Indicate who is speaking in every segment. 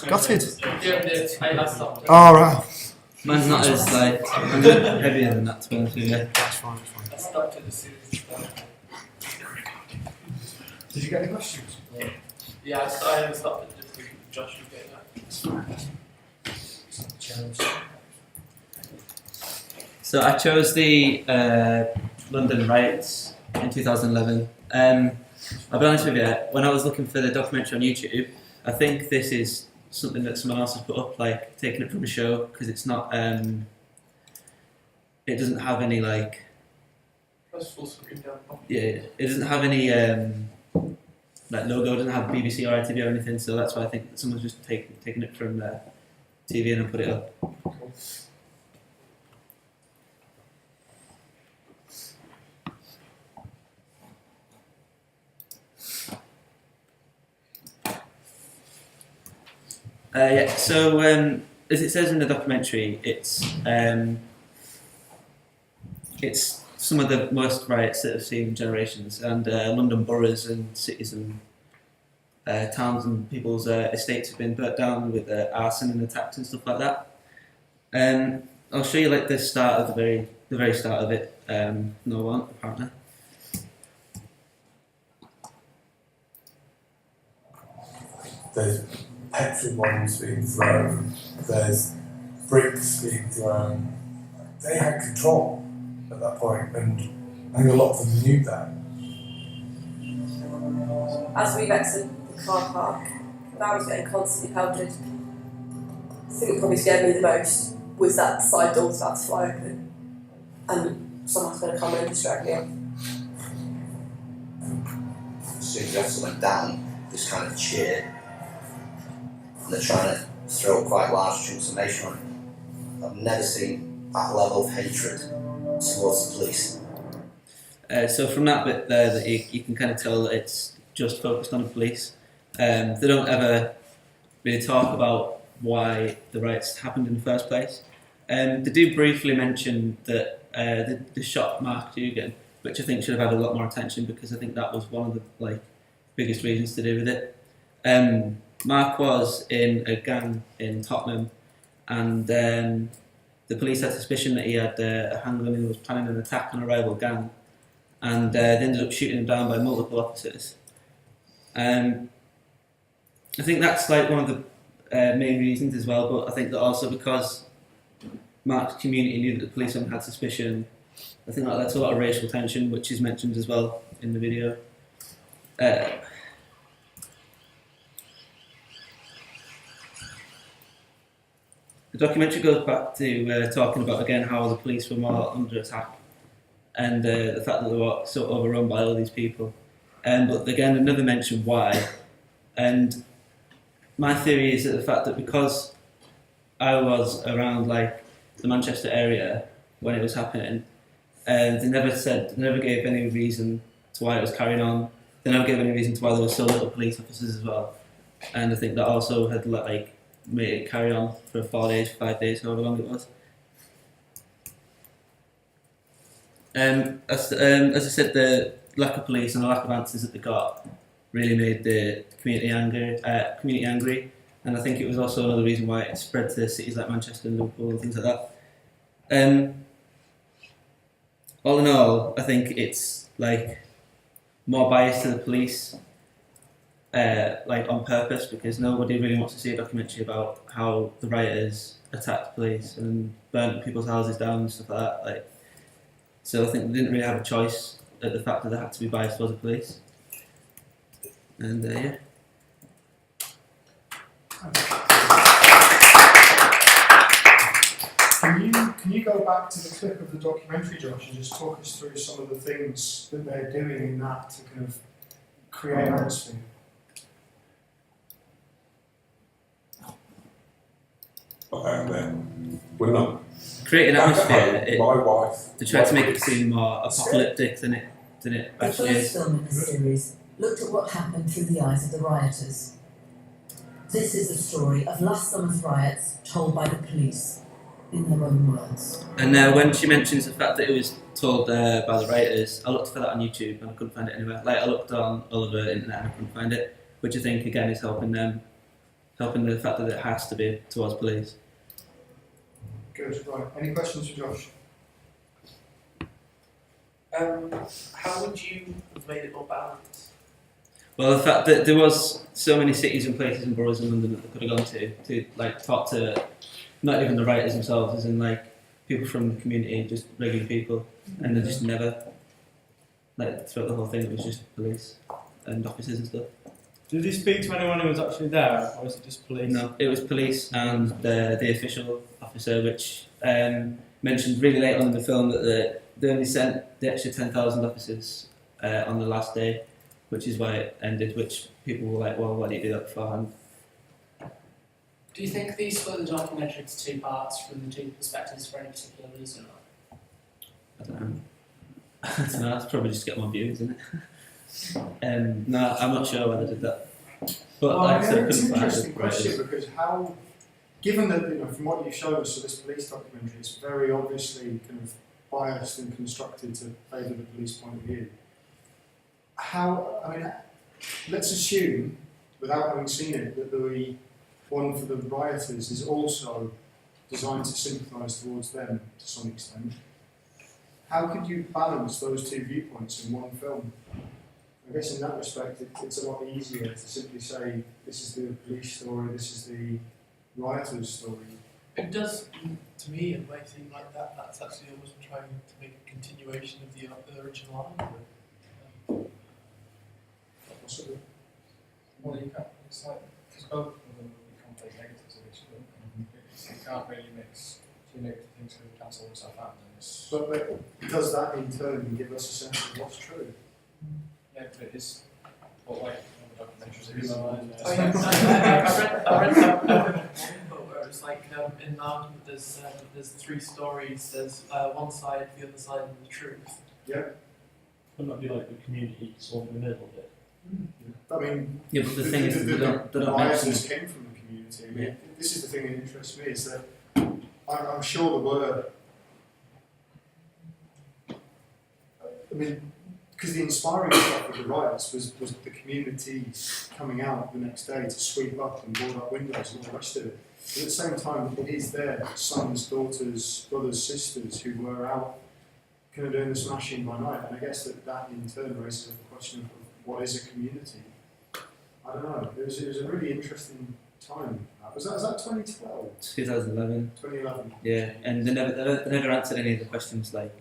Speaker 1: Gutted.
Speaker 2: Yeah, I stopped.
Speaker 1: Oh, right.
Speaker 3: Mine's not as heavier than that, to be honest with you.
Speaker 1: That's fine.
Speaker 2: I stopped at the series.
Speaker 4: Did you get any questions?
Speaker 2: Yeah, I only stopped at just Josh was getting that.
Speaker 3: So I chose the London riots in 2011. I'll be honest with you, when I was looking for the documentary on YouTube, I think this is something that someone else has put up, like taking it from a show, because it's not, it doesn't have any like,
Speaker 2: That's full screen down.
Speaker 3: yeah, it doesn't have any like logo, it doesn't have BBC or ITV or anything, so that's why I think that someone's just taken it from TV and put it up. So as it says in the documentary, it's some of the worst riots that I've seen in generations, and London boroughs and cities and towns and people's estates have been burnt down with arson and attacks and stuff like that. I'll show you like the start of the very start of it. No one apparently.
Speaker 5: There's petrol bombs being thrown, there's bricks being thrown. They had control at that point, and I think a lot of them knew that.
Speaker 6: As we exited the car park, I was getting constantly pelted. The thing that probably scared me the most was that the side door was about to fly open and someone's going to come in and drag me up.
Speaker 7: As soon as you have someone down, this kind of cheer, and they're trying to throw quite large chunks of mason on it. I've never seen that level of hatred towards the police.
Speaker 3: So from that bit there, that you can kind of tell that it's just focused on the police. They don't ever really talk about why the riots happened in the first place. They do briefly mention that they shot Mark Dugan, which I think should have had a lot more attention because I think that was one of the biggest reasons to do with it. Mark was in a gang in Tottenham, and the police had suspicion that he had a handgun and was planning an attack on a rival gang, and they ended up shooting him down by multiple officers. I think that's like one of the main reasons as well, but I think that also because Mark's community knew that the police had suspicion, I think that led to a lot of racial tension, which is mentioned as well in the video. The documentary goes back to talking about again how the police were more under attack and the fact that they were so overrun by all these people. But again, they never mention why. And my theory is that the fact that because I was around the Manchester area when it was happening, they never gave any reason to why it was carrying on. They never gave any reason to why there were so little police officers as well. And I think that also had made it carry on for 4 days, 5 days, however long it was. As I said, the lack of police and the lack of answers that they got really made the community angry, and I think it was also another reason why it spread to cities like Manchester and Liverpool and things like that. All in all, I think it's more biased to the police, on purpose, because nobody really wants to see a documentary about how the rioters attacked police and burnt people's houses down and stuff like that. So I think they didn't really have a choice at the fact that they had to be biased towards the police. And yeah.
Speaker 4: Can you go back to the clip of the documentary, Josh, and just talk us through some of the things that they're doing in that to kind of create atmosphere?
Speaker 5: We're not.
Speaker 3: Create an atmosphere.
Speaker 5: My wife.
Speaker 3: They tried to make it seem more apocalyptic than it
Speaker 8: The
Speaker 3: actually
Speaker 8: first
Speaker 3: is.
Speaker 8: film in the series looked at what happened through the eyes of the rioters. This is the story of last summer's riots told by the police, in their own words.
Speaker 3: And when she mentions the fact that it was told by the rioters, I looked for that on YouTube and I couldn't find it anywhere. I looked on all over the internet and I couldn't find it, which I think again is helping them helping the fact that it has to be towards police.
Speaker 4: Good, right. Any questions for Josh?
Speaker 2: How would you have made it more balanced?
Speaker 3: Well, the fact that there was so many cities and places and boroughs in London that they could have gone to like talk to, not even the writers themselves, as in like people from the community, just regular people, and they just never, like throughout the whole thing, it was just police and officers and stuff.
Speaker 1: Did he speak to anyone who was actually there, or was it just police?
Speaker 3: No, it was police and the official officer, which mentioned really late on in the film that they only sent the extra 10,000 officers on the last day, which is why it ended, which people were like, well, why did you do that beforehand?
Speaker 9: Do you think they split the documentary into two parts from the two perspectives for any particular reason?
Speaker 3: I don't know. I don't know, that's probably just to get more views, isn't it? No, I'm not sure why they did that. But
Speaker 4: Well,
Speaker 3: like I said, I
Speaker 4: it's
Speaker 3: couldn't
Speaker 4: an
Speaker 3: find
Speaker 4: interesting
Speaker 3: the
Speaker 4: question
Speaker 3: writers.
Speaker 4: because how, given that from what you've shown us for this police documentary, it's very obviously kind of biased and constructed to favour the police point of view. How, I mean, let's assume, without having seen it, that the one for the rioters is also designed to sympathise towards them to some extent. How could you balance those two viewpoints in one film? I guess in that respect, it's a lot easier to simply say, this is the police story, this is the rioters' story.
Speaker 2: It does, to me, it might seem like that's actually almost trying to make a continuation of the original argument.
Speaker 4: Possibly.
Speaker 10: Well, you can't, it's like, because both of them will become complete negatives of each other. You can't really mix two negative things and cancel themselves out.
Speaker 4: But does that in turn give us a sense of what's true?
Speaker 10: Yeah, but it is, what like, the documentaries
Speaker 2: Oh,
Speaker 10: are.
Speaker 2: yeah. I read one quote where it's like in an argument there's three stories. There's one side, the other side, and the truth.
Speaker 4: Yeah.
Speaker 1: Wouldn't that be like the community sort of in the middle bit?
Speaker 4: I mean,
Speaker 3: Yeah, but the thing is, they don't
Speaker 4: rioters
Speaker 3: mention.
Speaker 4: came from the community. I mean,
Speaker 3: Yeah.
Speaker 4: this is the thing that interests me, is that I'm sure there were. I mean, because the inspiring stuff of the riots was the communities coming out the next day to sweep up and board up windows and all the rest of it. But at the same time, it is their sons, daughters, brothers, sisters who were out kind of doing the smashing by night. And I guess that in turn raises the question of what is a community? I don't know. It was a really interesting time. Was that 2012?
Speaker 3: 2011.
Speaker 4: 2011.
Speaker 3: Yeah, and they never answered any of the questions like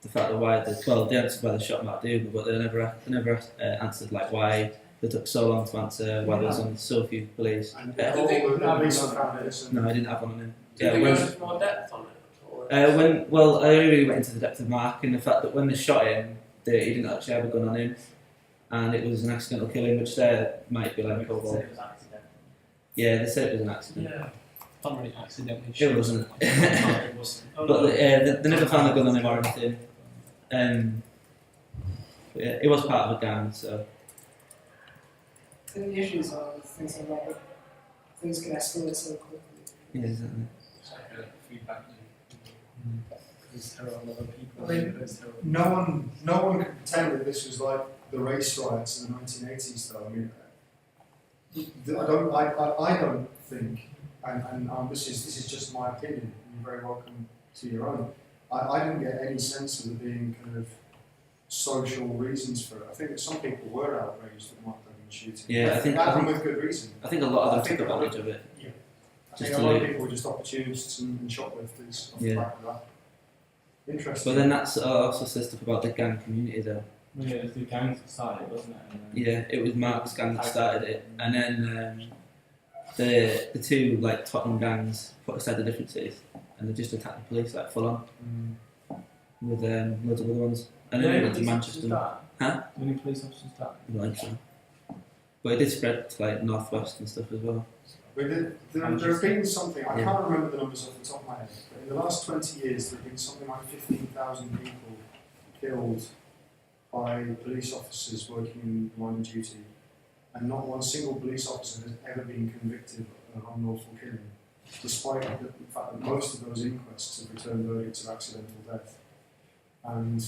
Speaker 3: the fact that why they answered why they shot Matt Dugan, but they never answered like why they took so long to answer, why there was only so few police.
Speaker 4: And
Speaker 3: Yeah.
Speaker 4: all
Speaker 2: Did they-
Speaker 4: the police found innocent.
Speaker 3: No, I didn't have one on him.
Speaker 2: Did
Speaker 3: Yeah,
Speaker 2: they go
Speaker 3: when,
Speaker 2: into more depth on it? Or
Speaker 3: I only really went into the depth of Mark and the fact that when they shot him, he didn't actually have a gun on him, and it was an accidental killing, which there might be like
Speaker 9: Said
Speaker 3: a
Speaker 9: it was accident.
Speaker 3: yeah, they said it was an accident.
Speaker 2: yeah.
Speaker 1: Not really accidentally
Speaker 3: It
Speaker 1: shot.
Speaker 3: wasn't.
Speaker 1: It wasn't.
Speaker 3: But they never found a gun on him or anything. But yeah, it was part of a gang, so.
Speaker 9: And the issues are with things like that, things can escalate so quickly.
Speaker 3: Yeah, exactly.
Speaker 10: Feedback to these terrible other people.
Speaker 4: I mean,
Speaker 10: those terrible-
Speaker 4: No one could pretend that this was like the race riots in the 1980s, though. I mean, I don't think, and this is just my opinion. You're very welcome to your own. I didn't get any sense of there being kind of social reasons for it. I think that some people were outraged at Mark Duggan shooting.
Speaker 3: Yeah, I think
Speaker 4: with good reason.
Speaker 3: I think a lot of
Speaker 4: I
Speaker 3: them
Speaker 4: think
Speaker 3: took
Speaker 4: a lot of-
Speaker 3: advantage of it.
Speaker 4: Yeah. I
Speaker 3: Just
Speaker 4: think a
Speaker 3: to
Speaker 4: lot of
Speaker 3: loot.
Speaker 4: people were just opportunists and shoplifters off the
Speaker 3: Yeah.
Speaker 4: back of that. Interesting.
Speaker 3: But then that's also says stuff about the gang community, though.
Speaker 1: Yeah, it was the gangs that started, wasn't it? And then
Speaker 3: Yeah, it was Mark's gang that started it, and then the two like Tottenham gangs put aside the differences, and they just attacked the police like full on with loads of other ones. And then
Speaker 1: Did
Speaker 3: it
Speaker 1: any
Speaker 3: went to
Speaker 1: police
Speaker 3: Manchester.
Speaker 1: officers die?
Speaker 3: Huh?
Speaker 1: Did any police officers die?
Speaker 3: I don't think so. But it did spread to like northwest and stuff as well.
Speaker 4: But there have been something, I can't remember the numbers off the top of my head, but in the last 20 years there have been something like 15,000 people killed by police officers working in the line of duty, and not one single police officer has ever been convicted of unlawful killing, despite the fact that most of those inquests have returned verdicts of accidental death. And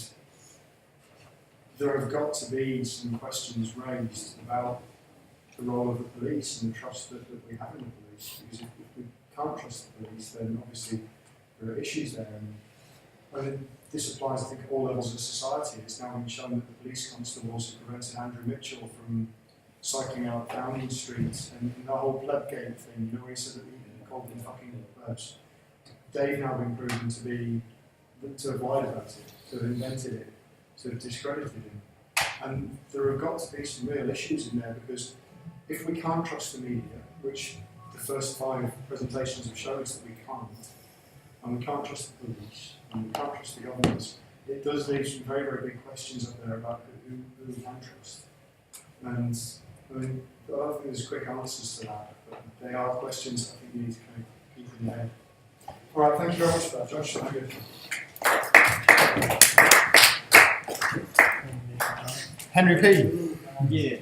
Speaker 4: there have got to be some questions raised about the role of the police and the trust that we have in the police. Because if we can't trust the police, then obviously there are issues there. And I mean, this applies, I think, at all levels of society. It's now been shown that the police constables who prevented Andrew Mitchell from cycling out Downing Street and the whole Bloodgate thing, you know, where he said that he called them fucking birds. They've now been proven to have lied about it, to have invented it, to have discredited him. And there have got to be some real issues in there, because if we can't trust the media, which the first 5 presentations have shown us that we can't, and we can't trust the police, and we can't trust the governments, it does leave some very, very big questions up there about who we can trust. And I mean, I don't think there's quick answers to that, but they are questions I think you need to kind of keep in your head. All right, thank you very much for that, Josh. Thank you. Henry P.
Speaker 1: Yeah.